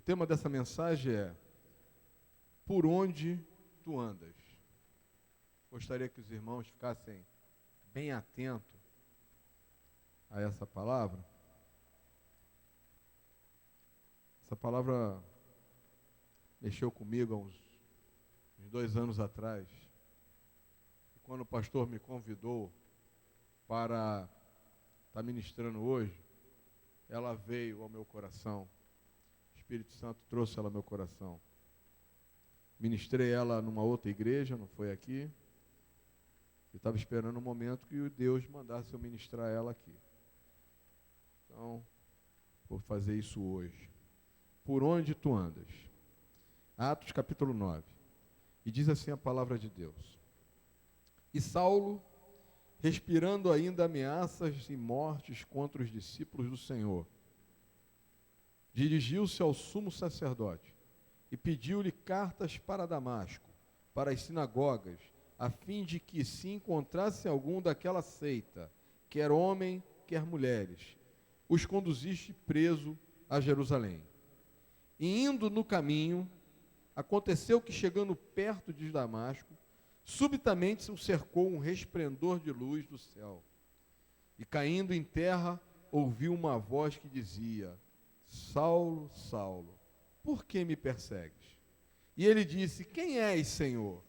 tema dessa mensagem é: por onde tu andas? Gostaria que os irmãos ficassem bem atentos a essa palavra. Essa palavra mexeu comigo há uns 2 anos atrás. E quando o pastor me convidou para estar ministrando hoje, ela veio ao meu coração. O Espírito Santo trouxe ela ao meu coração. Ministrei ela numa outra igreja, não foi aqui. Eu estava esperando o momento que Deus mandasse eu ministrar ela aqui. Então, vou fazer isso hoje. Por onde tu andas? Atos capítulo 9. E diz assim a palavra de Deus. E Saulo, respirando ainda ameaças e mortes contra os discípulos do Senhor, dirigiu-se ao sumo sacerdote e pediu-lhe cartas para Damasco, para as sinagogas, a fim de que se encontrasse algum daquela seita, quer homem, quer mulheres, os conduziste preso a Jerusalém. E indo no caminho, aconteceu que, chegando perto de Damasco, subitamente se o cercou um resplendor de luz do céu. E caindo em terra, ouviu uma voz que dizia: Saulo, Saulo, por que me persegues? E ele disse: Quem és, Senhor?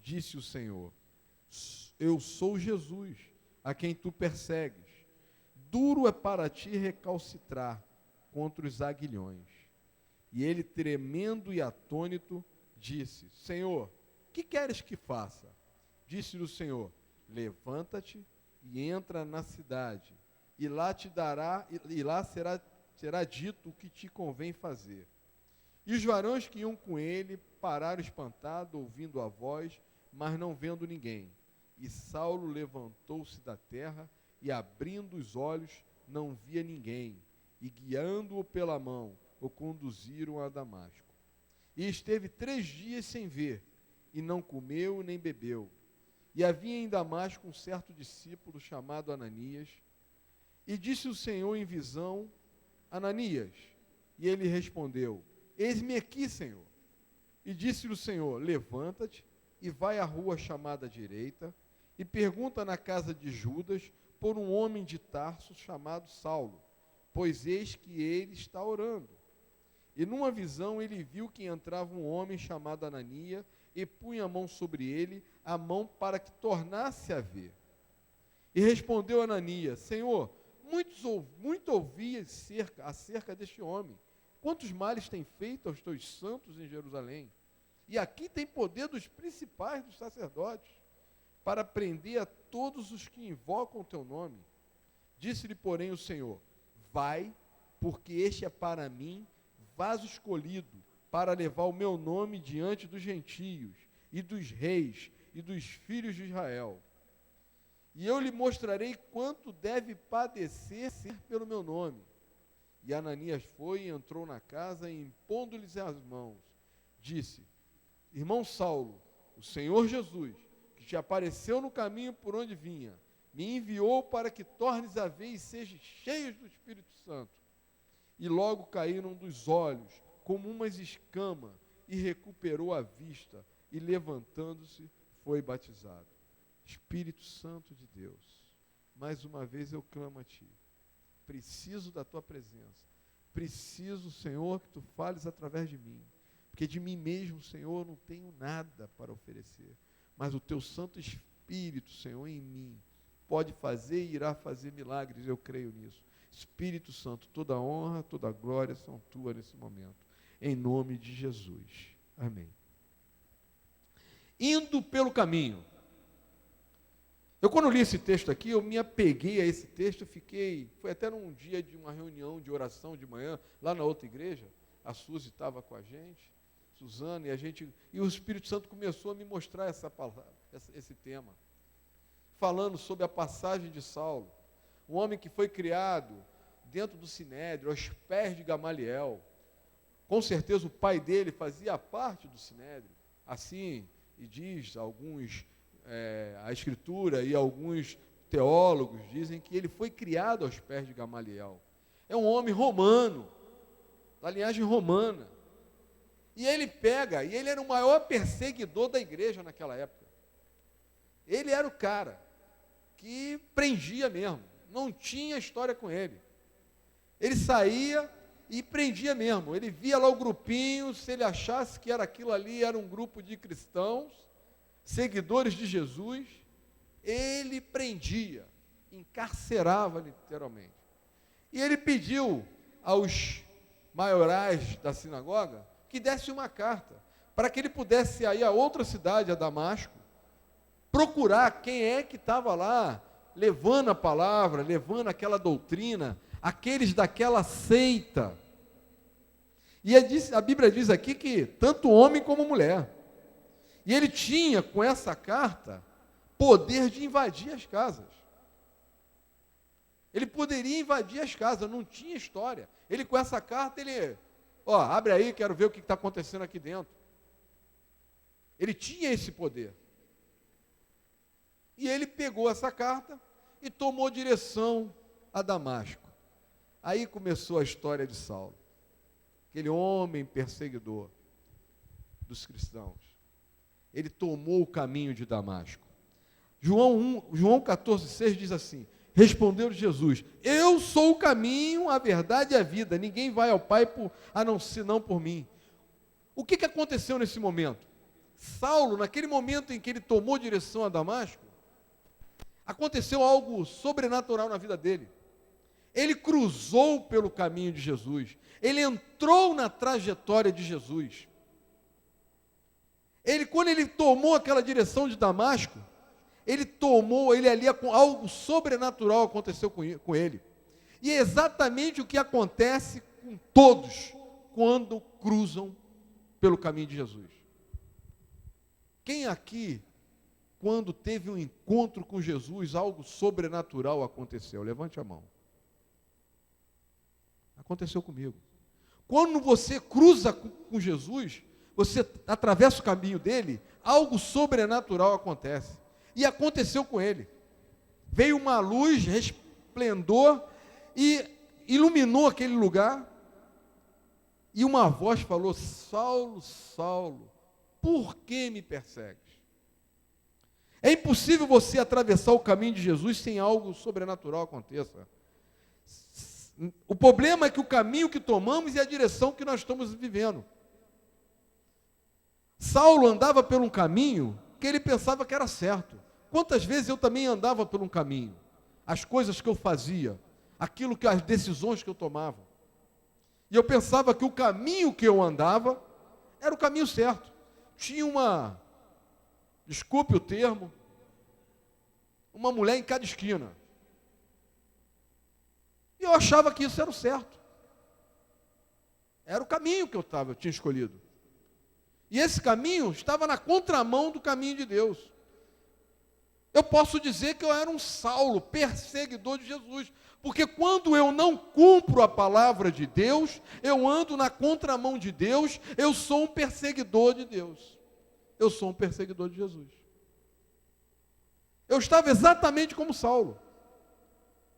Disse o Senhor: Eu sou Jesus, a quem tu persegues. Duro é para ti recalcitrar contra os aguilhões. E ele, tremendo e atônito, disse: Senhor, que queres que faça? Disse-lhe o Senhor: Levanta-te e entra na cidade, e lá será dito o que te convém fazer. E os varões que iam com ele pararam espantados, ouvindo a voz, mas não vendo ninguém. E Saulo levantou-se da terra, e abrindo os olhos, não via ninguém. E guiando-o pela mão, o conduziram a Damasco. E esteve 3 dias sem ver, e não comeu nem bebeu. E havia em Damasco um certo discípulo chamado Ananias. E disse o Senhor em visão: Ananias. E ele respondeu: Eis-me aqui, Senhor. E disse-lhe o Senhor: Levanta-te e vai à rua chamada direita, e pergunta na casa de Judas por um homem de Tarso chamado Saulo, pois eis que ele está orando. E numa visão ele viu que entrava um homem chamado Ananias, e punha a mão sobre ele, a mão para que tornasse a ver. E respondeu Ananias: Senhor, muito ouvi acerca deste homem. Quantos males tem feito aos teus santos em Jerusalém? E aqui tem poder dos principais dos sacerdotes, para prender a todos os que invocam o teu nome. Disse-lhe, porém, o Senhor: Vai, porque este é para mim vaso escolhido, para levar o meu nome diante dos gentios, e dos reis, e dos filhos de Israel. E eu lhe mostrarei quanto deve padecer pelo meu nome. E Ananias foi e entrou na casa, e impondo-lhes as mãos, disse: Irmão Saulo, o Senhor Jesus, que te apareceu no caminho por onde vinha, me enviou para que tornes a ver e sejam cheios do Espírito Santo. E logo caíram dos olhos, como umas escamas, e recuperou a vista, e levantando-se, foi batizado. Espírito Santo de Deus, mais uma vez eu clamo a Ti. Preciso da Tua presença. Preciso, Senhor, que Tu fales através de mim. Porque de mim mesmo, Senhor, não tenho nada para oferecer. Mas o Teu Santo Espírito, Senhor, em mim, pode fazer e irá fazer milagres, eu creio nisso. Espírito Santo, toda honra, toda glória são Tua nesse momento. Em nome de Jesus. Amém. Indo pelo caminho. Eu, quando li esse texto aqui, eu me apeguei a esse texto, foi até num dia de uma reunião de oração de manhã, lá na outra igreja, a Suzy estava com a gente, Suzana, e o Espírito Santo começou a me mostrar essa palavra, esse tema, falando sobre a passagem de Saulo, um homem que foi criado dentro do Sinédrio, aos pés de Gamaliel. Com certeza o pai dele fazia parte do Sinédrio, assim, e diz a Escritura e alguns teólogos dizem que ele foi criado aos pés de Gamaliel. É um homem romano, da linhagem romana. E ele pega, e ele era o maior perseguidor da igreja naquela época. Ele era o cara que prendia mesmo, não tinha história com ele. Ele saía e prendia mesmo. Ele via lá o grupinho, se ele achasse que era aquilo ali, era um grupo de cristãos, seguidores de Jesus, ele prendia, encarcerava literalmente. E ele pediu aos maiorais da sinagoga que desse uma carta, para que ele pudesse ir a outra cidade, a Damasco, procurar quem é que estava lá, levando a palavra, levando aquela doutrina, aqueles daquela seita. E a Bíblia diz aqui que tanto homem como mulher. E ele tinha, com essa carta, poder de invadir as casas. Ele poderia invadir as casas, não tinha história. Ele, com essa carta, abre aí, quero ver o que está acontecendo aqui dentro. Ele tinha esse poder. E ele pegou essa carta e tomou direção a Damasco. Aí começou a história de Saulo, aquele homem perseguidor dos cristãos. Ele tomou o caminho de Damasco. João 14,6 diz assim: respondeu Jesus: eu sou o caminho, a verdade e a vida. Ninguém vai ao Pai senão por mim. O que aconteceu nesse momento? Saulo, naquele momento em que ele tomou direção a Damasco, aconteceu algo sobrenatural na vida dele. Ele cruzou pelo caminho de Jesus. Ele entrou na trajetória de Jesus. Quando ele tomou aquela direção de Damasco, ele ali, algo sobrenatural aconteceu com ele. E é exatamente o que acontece com todos quando cruzam pelo caminho de Jesus. Quem aqui, quando teve um encontro com Jesus, algo sobrenatural aconteceu? Levante a mão. Aconteceu comigo. Quando você cruza com Jesus, você atravessa o caminho dele, algo sobrenatural acontece. E aconteceu com ele. Veio uma luz, resplendor, e iluminou aquele lugar. E uma voz falou: Saulo, Saulo, por que me persegues? É impossível você atravessar o caminho de Jesus sem algo sobrenatural aconteça. O problema é que o caminho que tomamos é a direção que nós estamos vivendo. Saulo andava por um caminho que ele pensava que era certo. Quantas vezes eu também andava por um caminho? As coisas que eu fazia, as decisões que eu tomava. E eu pensava que o caminho que eu andava era o caminho certo. Tinha desculpe o termo, uma mulher em cada esquina. E eu achava que isso era o certo. Era o caminho que eu tinha escolhido. E esse caminho estava na contramão do caminho de Deus. Eu posso dizer que eu era um Saulo, perseguidor de Jesus. Porque quando eu não cumpro a palavra de Deus, eu ando na contramão de Deus, eu sou um perseguidor de Deus. Eu sou um perseguidor de Jesus. Eu estava exatamente como Saulo,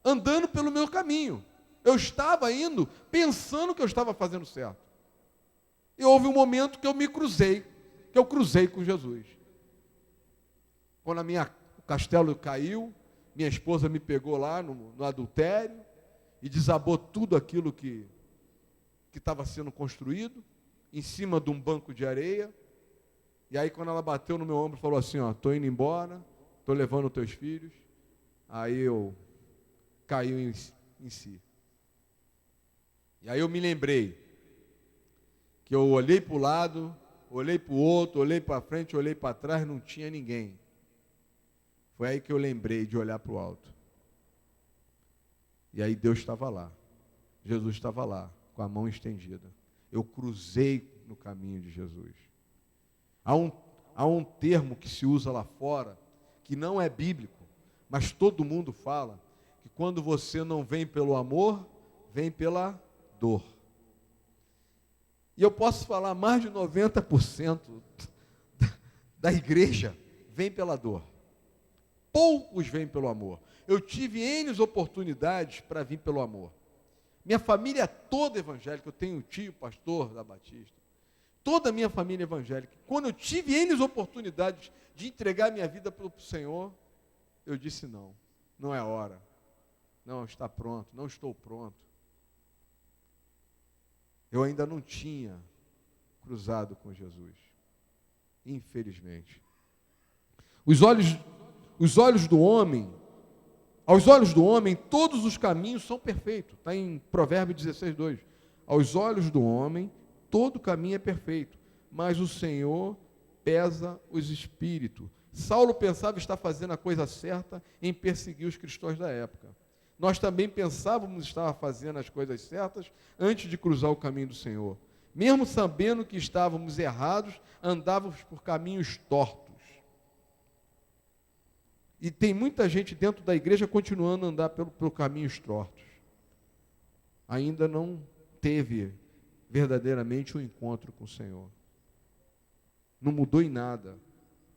andando pelo meu caminho. Eu estava indo pensando que eu estava fazendo certo. E houve um momento que eu cruzei com Jesus. Quando o castelo caiu, minha esposa me pegou lá no adultério e desabou tudo aquilo que estava sendo construído, em cima de um banco de areia. E aí quando ela bateu no meu ombro, falou assim: estou indo embora, estou levando teus filhos. Aí eu caí em si. E aí eu me lembrei que eu olhei para o lado, olhei para o outro, olhei para frente, olhei para trás, não tinha ninguém. Foi aí que eu lembrei de olhar para o alto. E aí Deus estava lá. Jesus estava lá, com a mão estendida. Eu cruzei no caminho de Jesus. Há um termo que se usa lá fora, que não é bíblico, mas todo mundo fala, que quando você não vem pelo amor, vem pela dor. E eu posso falar, mais de 90% da igreja vem pela dor. Poucos vêm pelo amor. Eu tive N oportunidades para vir pelo amor. Minha família é toda evangélica. Eu tenho um tio, pastor da Batista. Toda a minha família é evangélica. Quando eu tive N oportunidades de entregar minha vida para o Senhor, eu disse não. Não é hora. Não está pronto. Não estou pronto. Eu ainda não tinha cruzado com Jesus. Infelizmente. Os olhos do homem, aos olhos do homem, todos os caminhos são perfeitos. Está em Provérbios 16, 2. Aos olhos do homem, todo caminho é perfeito, mas o Senhor pesa os espíritos. Saulo pensava estar fazendo a coisa certa em perseguir os cristãos da época. Nós também pensávamos estar fazendo as coisas certas antes de cruzar o caminho do Senhor. Mesmo sabendo que estávamos errados, andávamos por caminhos tortos. E tem muita gente dentro da igreja continuando a andar por caminhos tortos. Ainda não teve verdadeiramente um encontro com o Senhor. Não mudou em nada.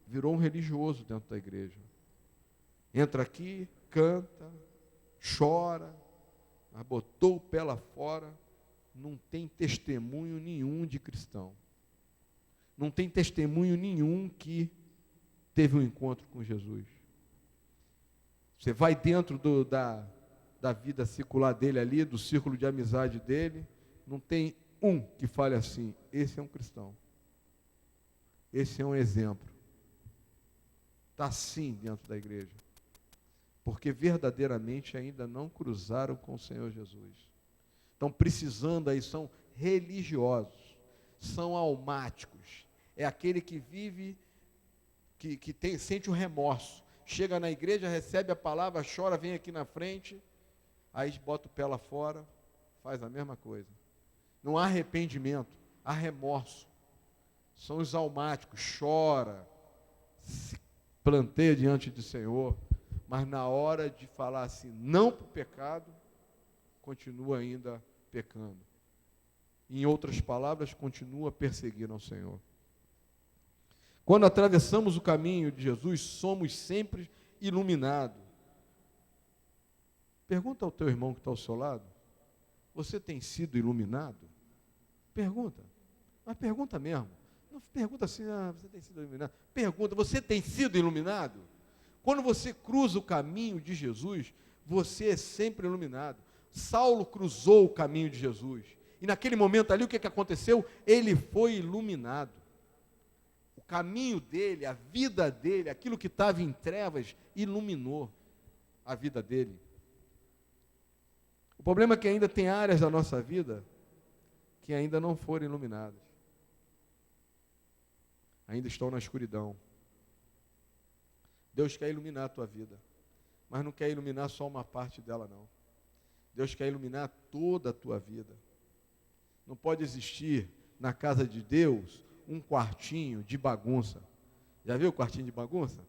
Virou um religioso dentro da igreja. Entra aqui, canta, chora, mas botou o pé lá fora, não tem testemunho nenhum de cristão. Não tem testemunho nenhum que teve um encontro com Jesus. Você vai dentro da vida circular dele ali, do círculo de amizade dele, não tem um que fale assim, esse é um cristão. Esse é um exemplo. Está assim dentro da igreja. Porque verdadeiramente ainda não cruzaram com o Senhor Jesus. Estão precisando aí, são religiosos, são almáticos. É aquele que vive, sente o remorso. Chega na igreja, recebe a palavra, chora, vem aqui na frente, aí bota o pé lá fora, faz a mesma coisa. Não há arrependimento, há remorso. São os almáticos, chora, se planteia diante do Senhor, mas na hora de falar assim, não para o pecado, continua ainda pecando. Em outras palavras, continua perseguindo ao Senhor. Quando atravessamos o caminho de Jesus, somos sempre iluminados. Pergunta ao teu irmão que está ao seu lado, você tem sido iluminado? Pergunta, mas pergunta mesmo. Não pergunta assim, você tem sido iluminado? Pergunta, você tem sido iluminado? Quando você cruza o caminho de Jesus, você é sempre iluminado. Saulo cruzou o caminho de Jesus. E naquele momento ali, o que aconteceu? Ele foi iluminado. O caminho dele, a vida dele, aquilo que estava em trevas, iluminou a vida dele. O problema é que ainda tem áreas da nossa vida que ainda não foram iluminadas. Ainda estão na escuridão. Deus quer iluminar a tua vida, mas não quer iluminar só uma parte dela, não. Deus quer iluminar toda a tua vida. Não pode existir na casa de Deus um quartinho de bagunça. Já viu o quartinho de bagunça?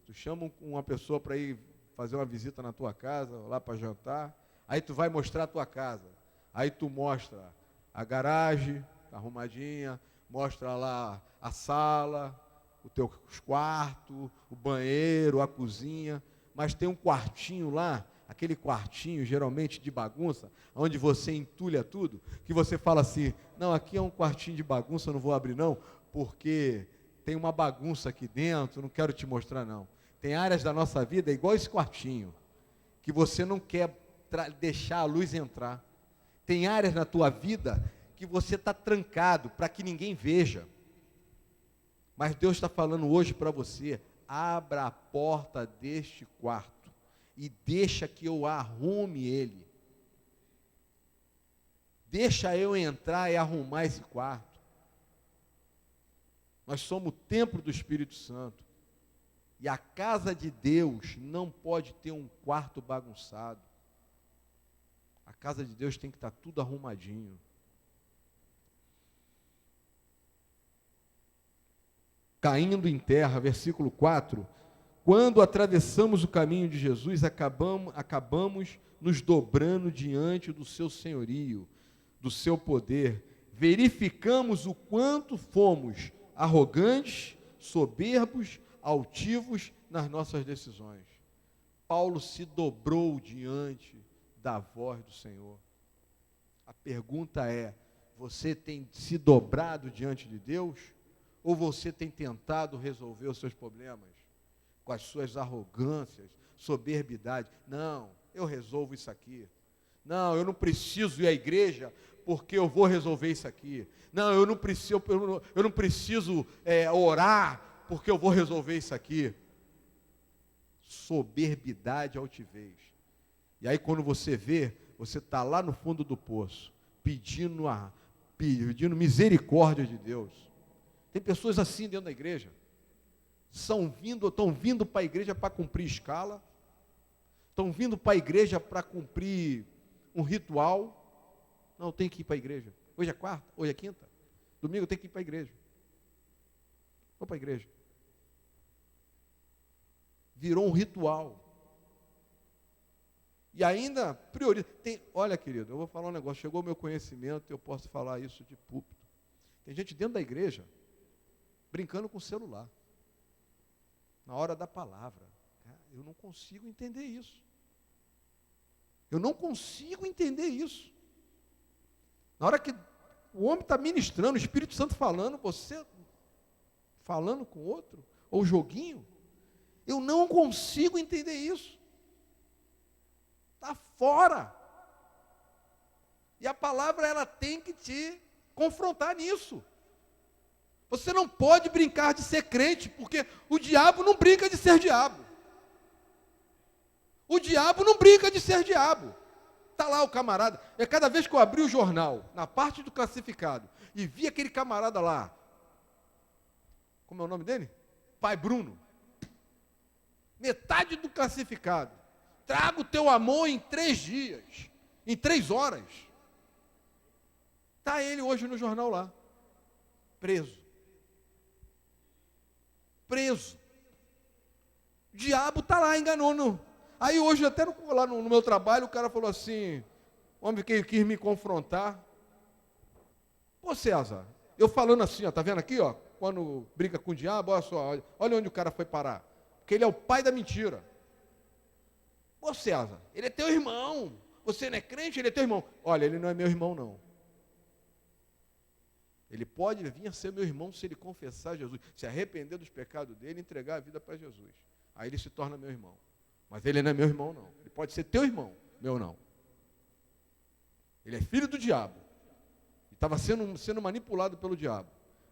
Tu chama uma pessoa para ir fazer uma visita na tua casa, lá para jantar, aí tu vai mostrar a tua casa. Aí tu mostra a garagem, arrumadinha, mostra lá a sala, os teus quartos, o banheiro, a cozinha, mas tem um quartinho lá, aquele quartinho geralmente de bagunça, onde você entulha tudo, que você fala assim, não, aqui é um quartinho de bagunça, eu não vou abrir não, porque tem uma bagunça aqui dentro, não quero te mostrar não. Tem áreas da nossa vida, igual esse quartinho, que você não quer deixar a luz entrar. Tem áreas na tua vida que você está trancado, para que ninguém veja. Mas Deus está falando hoje para você, abra a porta deste quarto e deixa que eu arrume ele. Deixa eu entrar e arrumar esse quarto. Nós somos o templo do Espírito Santo. E a casa de Deus não pode ter um quarto bagunçado. A casa de Deus tem que estar tudo arrumadinho. Caindo em terra, versículo 4, quando atravessamos o caminho de Jesus, acabamos nos dobrando diante do seu senhorio, do seu poder, verificamos o quanto fomos arrogantes, soberbos, altivos nas nossas decisões. Paulo se dobrou diante da voz do Senhor. A pergunta é, você tem se dobrado diante de Deus? Ou você tem tentado resolver os seus problemas com as suas arrogâncias, soberbidade? Não, eu resolvo isso aqui. Não, eu não preciso ir à igreja porque eu vou resolver isso aqui. Não, eu não preciso orar porque eu vou resolver isso aqui. Soberbidade, altivez. E aí quando você vê, você está lá no fundo do poço, pedindo misericórdia de Deus. Tem pessoas assim dentro da igreja. Estão vindo para a igreja para cumprir escala. Estão vindo para a igreja para cumprir um ritual. Não, tem que ir para a igreja. Hoje é quarta, hoje é quinta. Domingo eu tenho que ir para a igreja. Vou para a igreja. Virou um ritual. E ainda prioriza. Olha, querido, eu vou falar um negócio. Chegou o meu conhecimento, eu posso falar isso de púlpito. Tem gente dentro da igreja brincando com o celular. Na hora da palavra. Eu não consigo entender isso. Eu não consigo entender isso. Na hora que o homem está ministrando, o Espírito Santo falando, você falando com outro, ou joguinho, eu não consigo entender isso. Está fora. E a palavra, ela tem que te confrontar nisso. Você não pode brincar de ser crente, porque o diabo não brinca de ser diabo. O diabo não brinca de ser diabo. Está lá o camarada. É cada vez que eu abri o jornal, na parte do classificado, e vi aquele camarada lá, como é o nome dele? Pai Bruno. Metade do classificado. Traga o teu amor em 3 dias, em 3 horas. Está ele hoje no jornal lá, preso. Preso. O diabo está lá enganando. Aí hoje, até lá no meu trabalho, o cara falou assim, o homem que quis me confrontar. Pô, César, eu falando assim, ó, tá vendo aqui, ó, quando brinca com o diabo, olha só, olha onde o cara foi parar. Porque ele é o pai da mentira. Pô, César, ele é teu irmão. Você não é crente, ele é teu irmão. Olha, ele não é meu irmão, não. Ele pode vir a ser meu irmão se ele confessar Jesus, se arrepender dos pecados dele e entregar a vida para Jesus. Aí ele se torna meu irmão. Mas ele não é meu irmão, não. Ele pode ser teu irmão, meu não. Ele é filho do diabo. E estava sendo manipulado pelo diabo.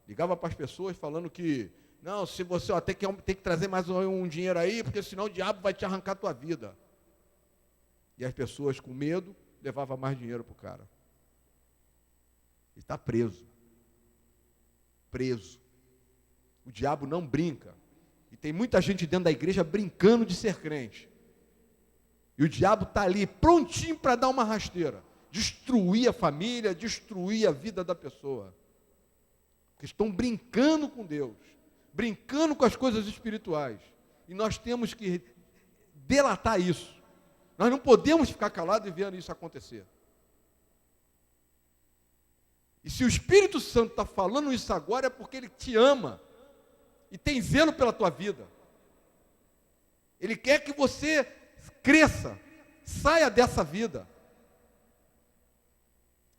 Ligava para as pessoas falando que, não, se você tem que trazer mais um dinheiro aí, porque senão o diabo vai te arrancar a tua vida. E as pessoas, com medo, levavam mais dinheiro para o cara. Ele está preso. Preso. O diabo não brinca. E tem muita gente dentro da igreja brincando de ser crente. E o diabo está ali, prontinho para dar uma rasteira. Destruir a família, destruir a vida da pessoa. Porque estão brincando com Deus. Brincando com as coisas espirituais. E nós temos que delatar isso. Nós não podemos ficar calados e vendo isso acontecer. E se o Espírito Santo está falando isso agora, é porque Ele te ama. E tem zelo pela tua vida. Ele quer que você cresça, saia dessa vida.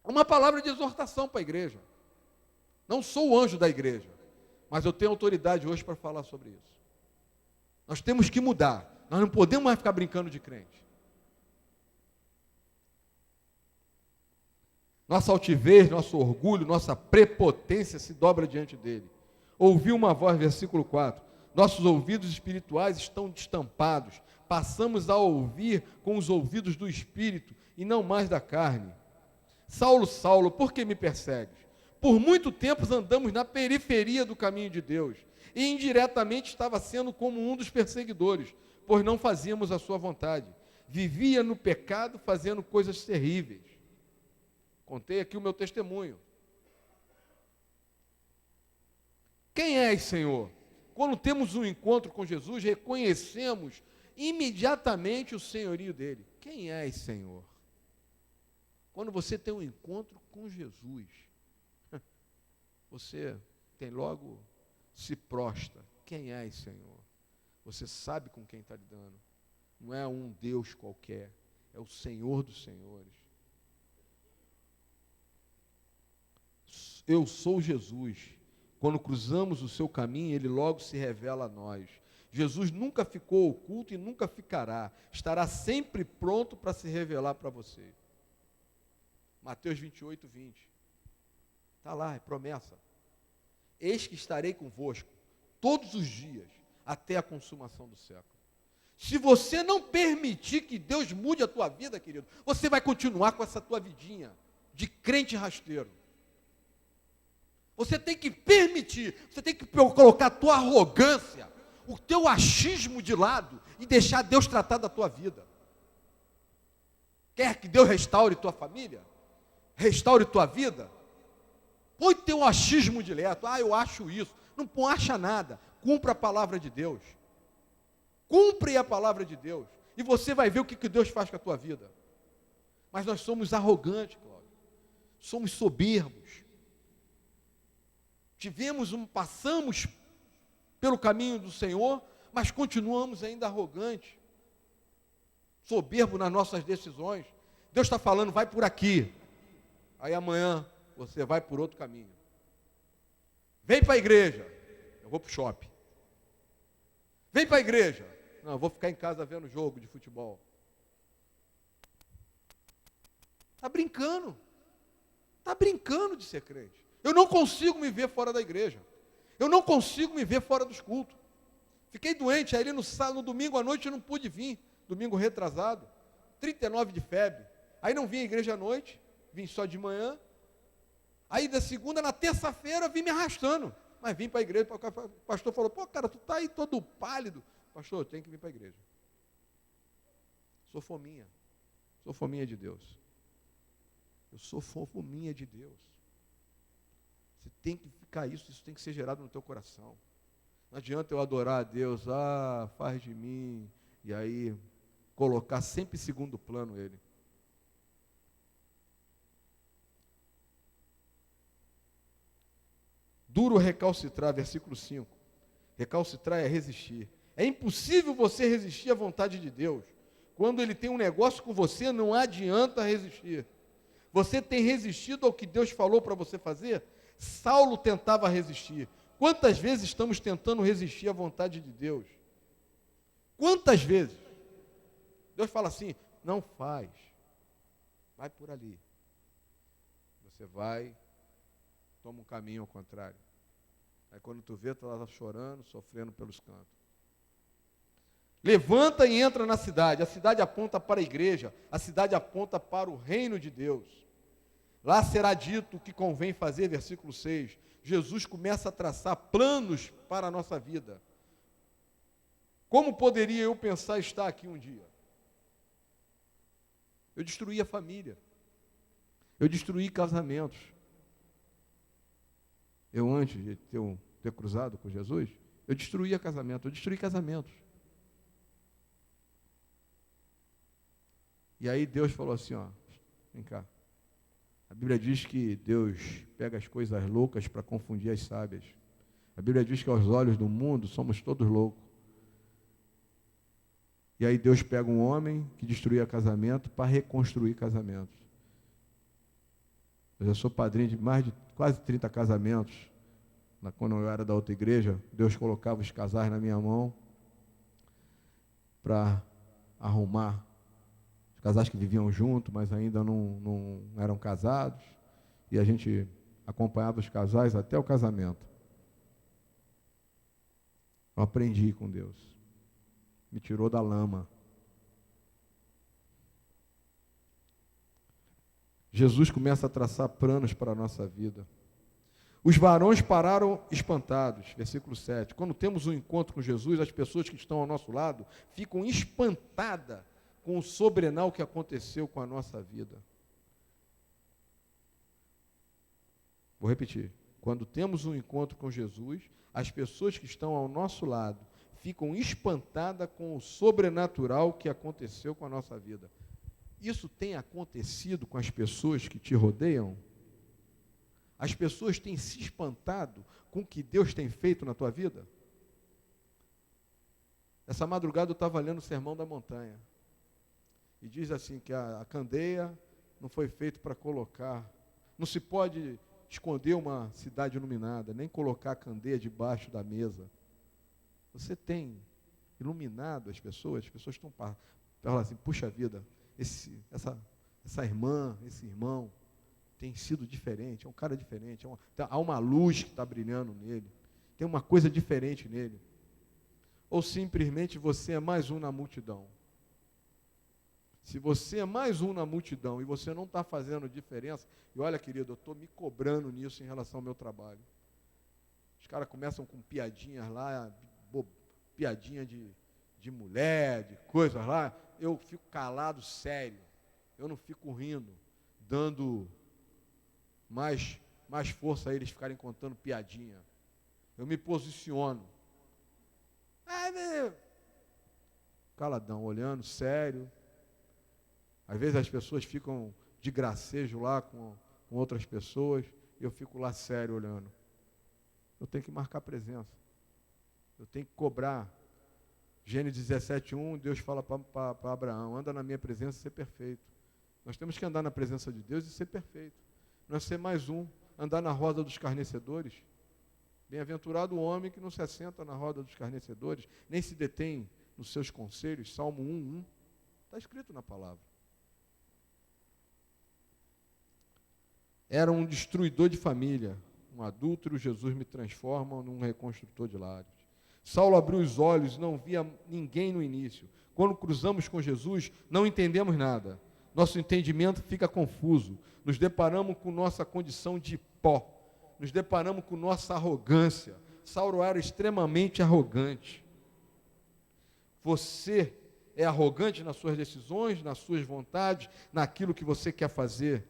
Uma palavra de exortação para a igreja. Não sou o anjo da igreja, mas eu tenho autoridade hoje para falar sobre isso. Nós temos que mudar. Nós não podemos mais ficar brincando de crente. Nossa altivez, nosso orgulho, nossa prepotência se dobra diante dele. Ouviu uma voz, versículo 4. Nossos ouvidos espirituais estão destampados. Passamos a ouvir com os ouvidos do Espírito e não mais da carne. Saulo, Saulo, por que me persegues? Por muito tempo andamos na periferia do caminho de Deus. E indiretamente estava sendo como um dos perseguidores, pois não fazíamos a sua vontade. Vivia no pecado, fazendo coisas terríveis. Contei aqui o meu testemunho. Quem és, Senhor? Quando temos um encontro com Jesus, reconhecemos imediatamente o senhorio dele. Quem és, Senhor? Quando você tem um encontro com Jesus, você tem logo se prostra. Quem és, Senhor? Você sabe com quem está lidando. Não é um Deus qualquer, é o Senhor dos senhores. Eu sou Jesus. Quando cruzamos o seu caminho, ele logo se revela a nós. Jesus nunca ficou oculto e nunca ficará. Estará sempre pronto para se revelar para você. Mateus 28, 20. Está lá, é promessa. Eis que estarei convosco todos os dias, até a consumação do século. Se você não permitir que Deus mude a tua vida, querido, você vai continuar com essa tua vidinha de crente rasteiro. Você tem que permitir, você tem que colocar a tua arrogância, o teu achismo de lado e deixar Deus tratar da tua vida. Quer que Deus restaure tua família? Restaure tua vida? Põe teu achismo direto. Eu acho isso. Não acha nada. Cumpra a palavra de Deus. Cumpre a palavra de Deus. E você vai ver o que Deus faz com a tua vida. Mas nós somos arrogantes, Cláudio. Somos soberbos. Passamos pelo caminho do Senhor, mas continuamos ainda arrogantes. Soberbo nas nossas decisões. Deus está falando, vai por aqui. Aí amanhã você vai por outro caminho. Vem para a igreja. Eu vou para o shopping. Vem para a igreja. Não, eu vou ficar em casa vendo jogo de futebol. Está brincando. Está brincando de ser crente. Eu não consigo me ver fora da igreja. Eu não consigo me ver fora dos cultos. Fiquei doente, aí no domingo à noite eu não pude vir. Domingo retrasado. 39 de febre. Aí não vim à igreja à noite. Vim só de manhã. Aí da segunda, na terça-feira, vim me arrastando. Mas vim para a igreja. O pastor falou, cara, tu está aí todo pálido. Pastor, eu tenho que vir para a igreja. Sou fominha. Sou fominha de Deus. Eu sou fominha de Deus. Você tem que ficar isso tem que ser gerado no teu coração. Não adianta eu adorar a Deus, faz de mim, e aí colocar sempre em segundo plano Ele. Duro recalcitrar, versículo 5. Recalcitrar é resistir. É impossível você resistir à vontade de Deus. Quando Ele tem um negócio com você, não adianta resistir. Você tem resistido ao que Deus falou para você fazer? Saulo tentava resistir. Quantas vezes estamos tentando resistir à vontade de Deus? Quantas vezes? Deus fala assim, não faz. Vai por ali. Você vai, toma um caminho ao contrário. Aí quando tu vê, tu está chorando, sofrendo pelos cantos. Levanta e entra na cidade. A cidade aponta para a igreja. A cidade aponta para o reino de Deus. Lá será dito o que convém fazer, versículo 6. Jesus começa a traçar planos para a nossa vida. Como poderia eu pensar estar aqui um dia? Eu destruí a família. Eu destruí casamentos. Eu, antes de ter cruzado com Jesus, eu destruía casamento. Eu destruí casamentos. E aí Deus falou assim, vem cá. A Bíblia diz que Deus pega as coisas loucas para confundir as sábias. A Bíblia diz que aos olhos do mundo somos todos loucos. E aí Deus pega um homem que destruía casamento para reconstruir casamentos. Eu já sou padrinho de mais de quase 30 casamentos. Quando eu era da outra igreja, Deus colocava os casais na minha mão para arrumar. Casais que viviam juntos, mas ainda não eram casados. E a gente acompanhava os casais até o casamento. Eu aprendi com Deus. Me tirou da lama. Jesus começa a traçar planos para a nossa vida. Os varões pararam espantados, versículo 7. Quando temos um encontro com Jesus, as pessoas que estão ao nosso lado ficam espantadas com o sobrenatural que aconteceu com a nossa vida. Vou repetir. Quando temos um encontro com Jesus, as pessoas que estão ao nosso lado ficam espantadas com o sobrenatural que aconteceu com a nossa vida. Isso tem acontecido com as pessoas que te rodeiam? As pessoas têm se espantado com o que Deus tem feito na tua vida? Essa madrugada eu estava lendo o Sermão da Montanha. E diz assim que a candeia não foi feita para colocar. Não se pode esconder uma cidade iluminada, nem colocar a candeia debaixo da mesa. Você tem iluminado as pessoas estão falando assim, puxa vida, essa irmã, esse irmão tem sido diferente, é um cara diferente, há uma luz que está brilhando nele, tem uma coisa diferente nele. Ou simplesmente você é mais um na multidão. Se você é mais um na multidão e você não está fazendo diferença, e olha, querido, eu estou me cobrando nisso em relação ao meu trabalho. Os caras começam com piadinhas lá, piadinha de mulher, de coisas lá, eu fico calado, sério. Eu não fico rindo, dando mais força a eles ficarem contando piadinha. Eu me posiciono. Caladão, olhando, sério. Às vezes as pessoas ficam de gracejo lá com outras pessoas, e eu fico lá sério olhando. Eu tenho que marcar presença. Eu tenho que cobrar. Gênesis 17:1, Deus fala para Abraão, anda na minha presença e ser perfeito. Nós temos que andar na presença de Deus e ser perfeito. Não é ser mais um, andar na roda dos escarnecedores. Bem-aventurado o homem que não se assenta na roda dos escarnecedores, nem se detém nos seus conselhos. Salmo 1:1. Está escrito na palavra. Era um destruidor de família, um adúltero. Jesus me transforma num reconstrutor de lares. Saulo abriu os olhos, não via ninguém no início. Quando cruzamos com Jesus, não entendemos nada. Nosso entendimento fica confuso. Nos deparamos com nossa condição de pó. Nos deparamos com nossa arrogância. Saulo era extremamente arrogante. Você é arrogante nas suas decisões, nas suas vontades, naquilo que você quer fazer.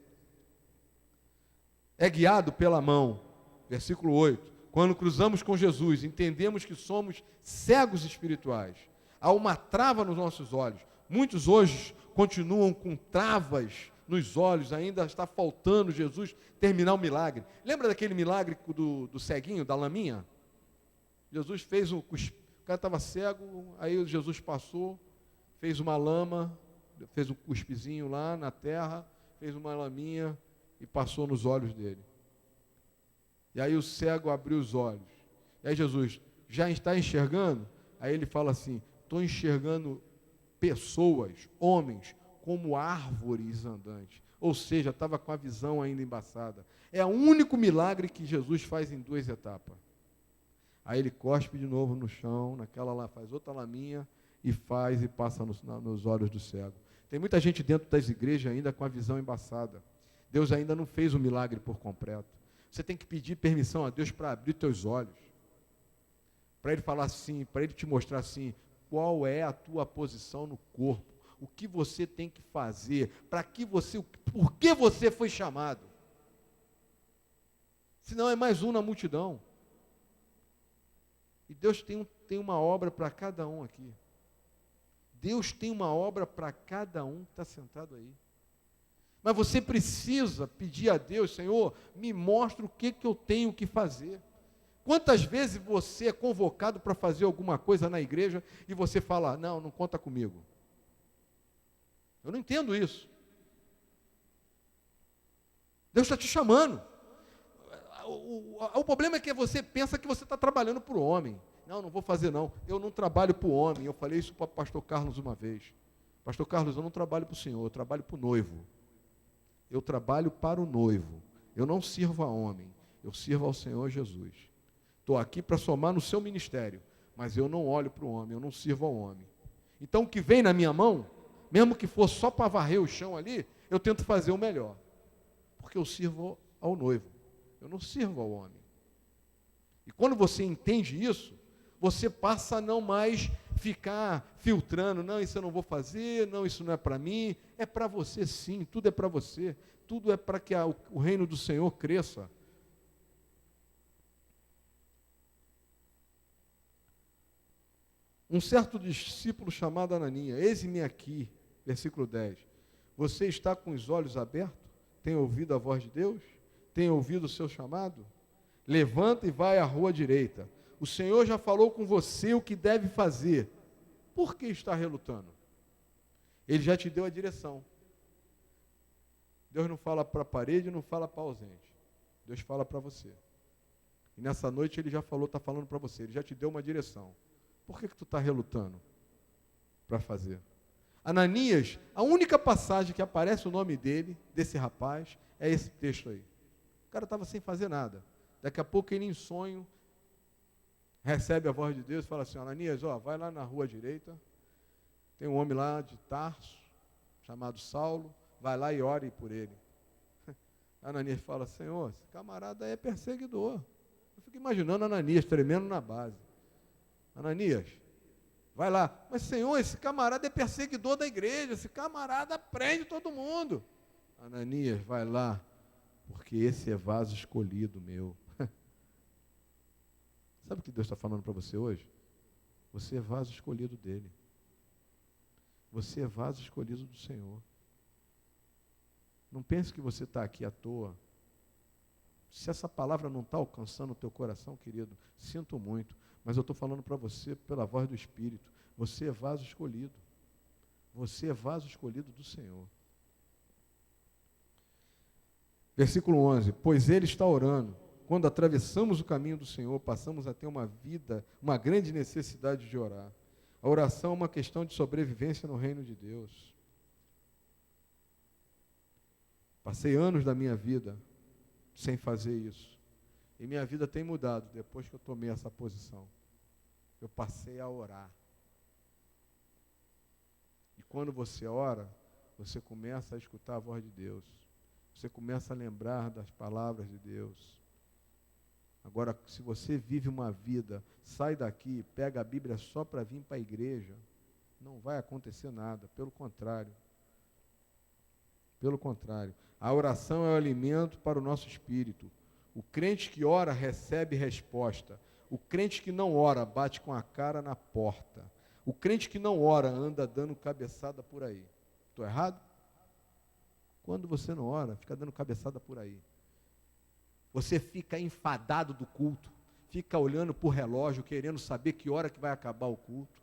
É guiado pela mão. Versículo 8. Quando cruzamos com Jesus, entendemos que somos cegos espirituais. Há uma trava nos nossos olhos. Muitos hoje continuam com travas nos olhos, ainda está faltando Jesus terminar o milagre. Lembra daquele milagre do ceguinho, da laminha? Jesus fez o cara estava cego, aí Jesus passou, fez uma lama, fez um cuspezinho lá na terra, fez uma laminha e passou nos olhos dele. E aí o cego abriu os olhos. E aí Jesus, já está enxergando? Aí ele fala assim, estou enxergando pessoas, homens, como árvores andantes. Ou seja, estava com a visão ainda embaçada. É o único milagre que Jesus faz em 2 etapas. Aí ele cospe de novo no chão, naquela lá, faz outra laminha e passa nos olhos do cego. Tem muita gente dentro das igrejas ainda com a visão embaçada. Deus ainda não fez o milagre por completo. Você tem que pedir permissão a Deus para abrir teus olhos. Para Ele falar assim, para Ele te mostrar assim, qual é a tua posição no corpo. O que você tem que fazer, por que você foi chamado. Senão é mais um na multidão. E Deus tem uma obra para cada um aqui. Deus tem uma obra para cada um que está sentado aí. Mas você precisa pedir a Deus, Senhor, me mostra o que eu tenho que fazer. Quantas vezes você é convocado para fazer alguma coisa na igreja e você fala, não conta comigo. Eu não entendo isso. Deus está te chamando. O problema é que você pensa que você está trabalhando para o homem. Não vou fazer não. Eu não trabalho para o homem. Eu falei isso para o pastor Carlos uma vez. Pastor Carlos, eu não trabalho para o senhor, eu trabalho para o noivo. Eu trabalho para o noivo. Eu não sirvo a homem, eu sirvo ao Senhor Jesus. Estou aqui para somar no seu ministério, mas eu não olho para o homem, eu não sirvo ao homem. Então o que vem na minha mão, mesmo que for só para varrer o chão ali, eu tento fazer o melhor. Porque eu sirvo ao noivo, eu não sirvo ao homem. E quando você entende isso, você passa a não mais ficar filtrando, não, isso eu não vou fazer, não, isso não é para mim. É para você sim, tudo é para você. Tudo é para que o reino do Senhor cresça. Um certo discípulo chamado Ananias, eis-me aqui, versículo 10. Você está com os olhos abertos? Tem ouvido a voz de Deus? Tem ouvido o seu chamado? Levanta e vai à rua direita. O Senhor já falou com você o que deve fazer. Por que está relutando? Ele já te deu a direção. Deus não fala para a parede, não fala para ausente. Deus fala para você. E nessa noite ele já falou, está falando para você, ele já te deu uma direção. Por que tu está relutando para fazer? Ananias, a única passagem que aparece o nome dele, desse rapaz, é esse texto aí. O cara estava sem fazer nada. Daqui a pouco ele em sonho recebe a voz de Deus e fala assim: Ananias, vai lá na rua direita, tem um homem lá de Tarso, chamado Saulo, vai lá e ore por ele. Ananias fala: Senhor, esse camarada é perseguidor. Eu fico imaginando Ananias tremendo na base. Ananias, vai lá. Mas, Senhor, esse camarada é perseguidor da igreja, esse camarada prende todo mundo. Ananias, vai lá, porque esse é vaso escolhido meu. Sabe o que Deus está falando para você hoje? Você é vaso escolhido dele. Você é vaso escolhido do Senhor. Não pense que você está aqui à toa. Se essa palavra não está alcançando o teu coração, querido, sinto muito, mas eu estou falando para você pela voz do Espírito. Você é vaso escolhido. Você é vaso escolhido do Senhor. Versículo 11. Pois ele está orando. Quando atravessamos o caminho do Senhor, passamos a ter uma grande necessidade de orar. A oração é uma questão de sobrevivência no reino de Deus. Passei anos da minha vida sem fazer isso. E minha vida tem mudado depois que eu tomei essa posição. Eu passei a orar. E quando você ora, você começa a escutar a voz de Deus. Você começa a lembrar das palavras de Deus. Agora, se você vive uma vida, sai daqui, pega a Bíblia só para vir para a igreja, não vai acontecer nada. Pelo contrário. Pelo contrário. A oração é o alimento para o nosso espírito. O crente que ora recebe resposta. O crente que não ora bate com a cara na porta. O crente que não ora anda dando cabeçada por aí. Estou errado? Quando você não ora, fica dando cabeçada por aí. Você fica enfadado do culto, fica olhando para o relógio, querendo saber que hora que vai acabar o culto.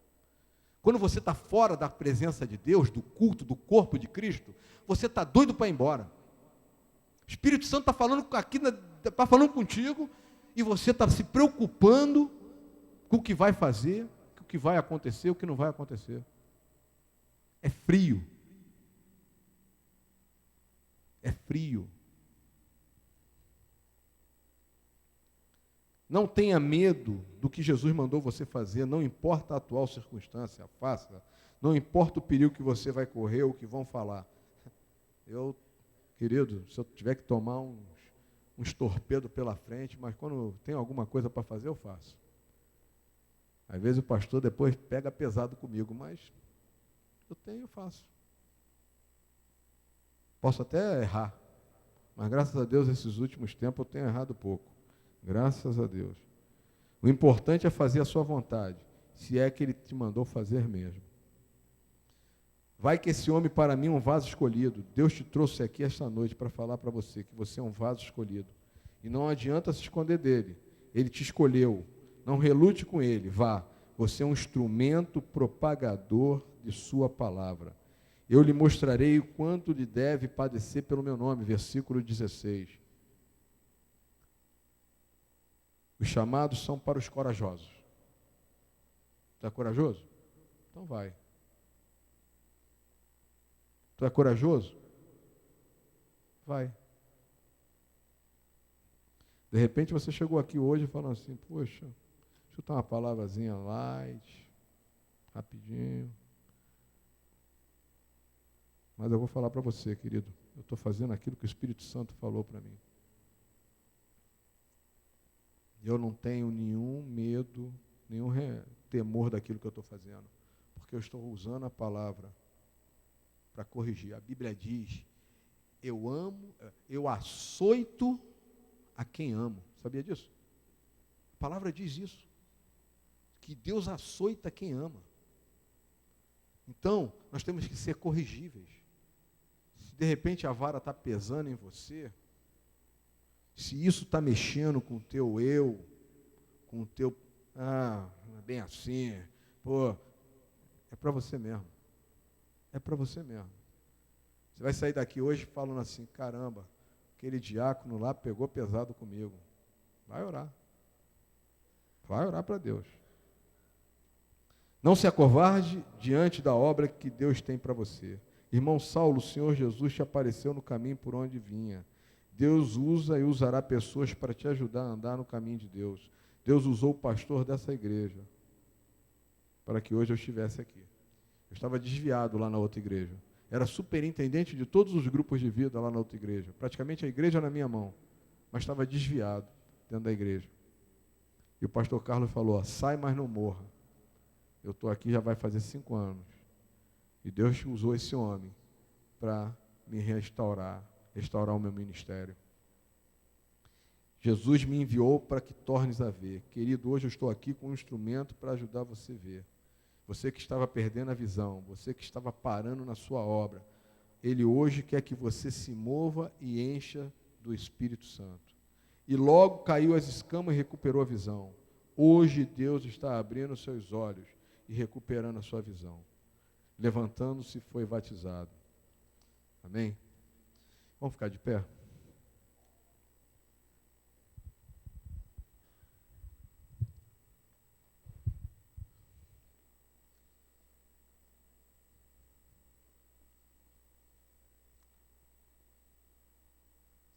Quando você está fora da presença de Deus, do culto, do corpo de Cristo, você está doido para ir embora. O Espírito Santo está falando aqui, está falando contigo, e você está se preocupando com o que vai fazer, com o que vai acontecer, o que não vai acontecer. É frio. É frio. Não tenha medo do que Jesus mandou você fazer, não importa a atual circunstância, faça. Não importa o perigo que você vai correr ou que vão falar. Querido, se eu tiver que tomar uns torpedos pela frente, mas quando tem alguma coisa para fazer, eu faço. Às vezes o pastor depois pega pesado comigo, mas eu faço. Posso até errar, mas graças a Deus, esses últimos tempos eu tenho errado pouco. Graças a Deus. O importante é fazer a sua vontade, se é que ele te mandou fazer mesmo. Vai que esse homem para mim é um vaso escolhido. Deus te trouxe aqui esta noite para falar para você que você é um vaso escolhido. E não adianta se esconder dele. Ele te escolheu. Não relute com ele. Vá. Você é um instrumento propagador de sua palavra. Eu lhe mostrarei o quanto lhe deve padecer pelo meu nome. Versículo 16. Os chamados são para os corajosos. Tu é corajoso? Então vai. Tu é corajoso? Vai. De repente você chegou aqui hoje falando assim, poxa, deixa eu dar uma palavrazinha light, rapidinho. Mas eu vou falar para você, querido, eu estou fazendo aquilo que o Espírito Santo falou para mim. Eu não tenho nenhum medo, nenhum temor daquilo que eu estou fazendo, porque eu estou usando a palavra para corrigir. A Bíblia diz, eu açoito a quem amo. Sabia disso? A palavra diz isso, que Deus açoita quem ama. Então, nós temos que ser corrigíveis. Se de repente a vara está pesando em você, se isso está mexendo com o teu eu, com o teu, não é bem assim, é para você mesmo. É para você mesmo. Você vai sair daqui hoje falando assim, caramba, aquele diácono lá pegou pesado comigo. Vai orar. Vai orar para Deus. Não se acovarde diante da obra que Deus tem para você. Irmão Saulo, o Senhor Jesus te apareceu no caminho por onde vinha. Deus usa e usará pessoas para te ajudar a andar no caminho de Deus. Deus usou o pastor dessa igreja para que hoje eu estivesse aqui. Eu estava desviado lá na outra igreja. Era superintendente de todos os grupos de vida lá na outra igreja. Praticamente a igreja na minha mão. Mas estava desviado dentro da igreja. E o pastor Carlos falou, ó, sai, mas não morra. Eu estou aqui já vai fazer 5 anos. E Deus usou esse homem para me restaurar o meu ministério. Jesus me enviou para que tornes a ver. Querido, hoje eu estou aqui com um instrumento para ajudar você a ver. Você que estava perdendo a visão, você que estava parando na sua obra, Ele hoje quer que você se mova e encha do Espírito Santo. E logo caiu as escamas e recuperou a visão. Hoje Deus está abrindo os seus olhos e recuperando a sua visão. Levantando-se, foi batizado. Amém? Vamos ficar de pé?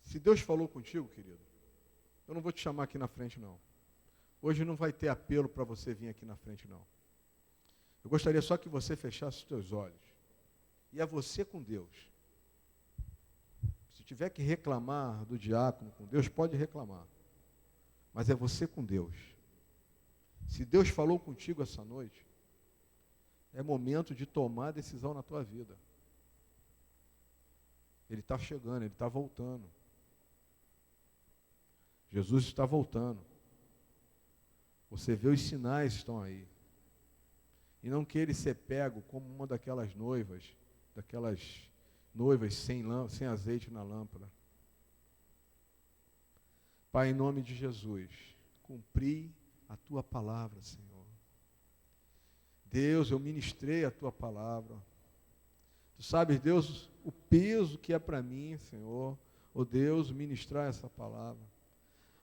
Se Deus falou contigo, querido, eu não vou te chamar aqui na frente, não. Hoje não vai ter apelo para você vir aqui na frente, não. Eu gostaria só que você fechasse os teus olhos. E é você com Deus. Se tiver que reclamar do diácono com Deus, pode reclamar. Mas é você com Deus. Se Deus falou contigo essa noite, é momento de tomar decisão na tua vida. Ele está chegando, Ele está voltando. Jesus está voltando. Você vê os sinais que estão aí. E não queira ser pego como uma daquelas noivas sem azeite na lâmpada. Pai, em nome de Jesus, cumpri a tua palavra, Senhor. Deus, eu ministrei a tua palavra. Tu sabes, Deus, o peso que é para mim, Senhor, oh Deus, ministrar essa palavra.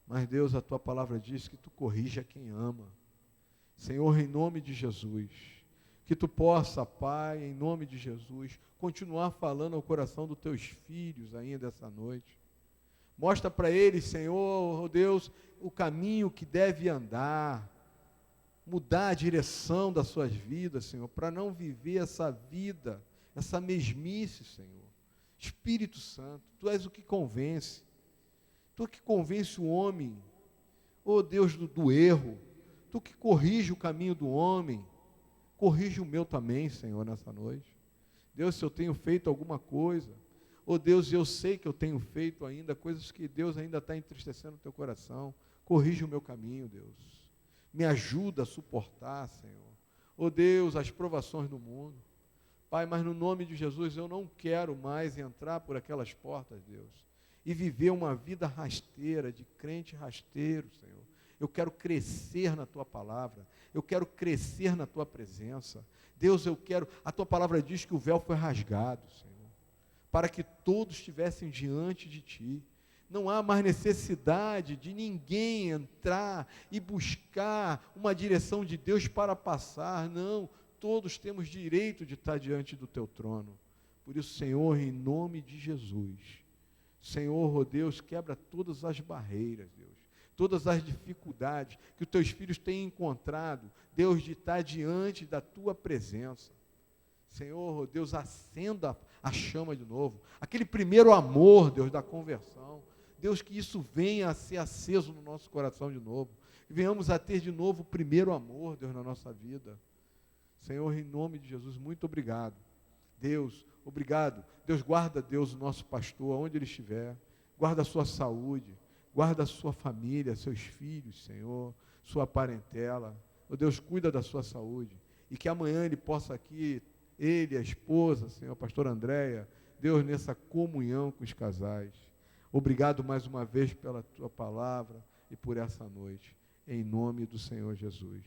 Mas, Deus, a tua palavra diz que tu corrige a quem ama. Senhor, em nome de Jesus, que tu possa, Pai, em nome de Jesus, continuar falando ao coração dos teus filhos ainda essa noite. Mostra para eles, Senhor, oh Deus, o caminho que deve andar, mudar a direção das suas vidas, Senhor, para não viver essa vida, essa mesmice, Senhor. Espírito Santo, tu és o que convence. Tu que convence o homem, oh Deus, do erro. Tu que corrige o caminho do homem, corrige o meu também, Senhor, nessa noite. Deus, se eu tenho feito alguma coisa, oh Deus, eu sei que eu tenho feito ainda coisas que Deus ainda está entristecendo o teu coração. Corrige o meu caminho, Deus. Me ajuda a suportar, Senhor. Oh Deus, as provações do mundo. Pai, mas no nome de Jesus eu não quero mais entrar por aquelas portas, Deus, e viver uma vida rasteira, de crente rasteiro, Senhor. Eu quero crescer na tua palavra, eu quero crescer na tua presença. Deus, a tua palavra diz que o véu foi rasgado, Senhor, para que todos estivessem diante de ti. Não há mais necessidade de ninguém entrar e buscar uma direção de Deus para passar, não. Todos temos direito de estar diante do teu trono. Por isso, Senhor, em nome de Jesus, Senhor, oh Deus, quebra todas as barreiras, Deus, todas as dificuldades que os teus filhos têm encontrado, Deus, de estar diante da tua presença. Senhor, oh Deus, acenda a chama de novo, aquele primeiro amor, Deus, da conversão. Deus, que isso venha a ser aceso no nosso coração de novo, que venhamos a ter de novo o primeiro amor, Deus, na nossa vida. Senhor, em nome de Jesus, muito obrigado. Deus, obrigado. Deus, guarda, Deus, o nosso pastor, aonde ele estiver. Guarda a sua saúde, guarda a sua família, seus filhos, Senhor, sua parentela. Oh, Deus, cuida da sua saúde. E que amanhã ele possa aqui, ele, a esposa, Senhor, a pastora Andréia, Deus, nessa comunhão com os casais. Obrigado mais uma vez pela tua palavra e por essa noite. Em nome do Senhor Jesus.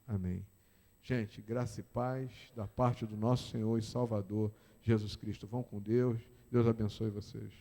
Amém. Gente, graça e paz da parte do nosso Senhor e Salvador Jesus Cristo. Vão com Deus. Deus abençoe vocês.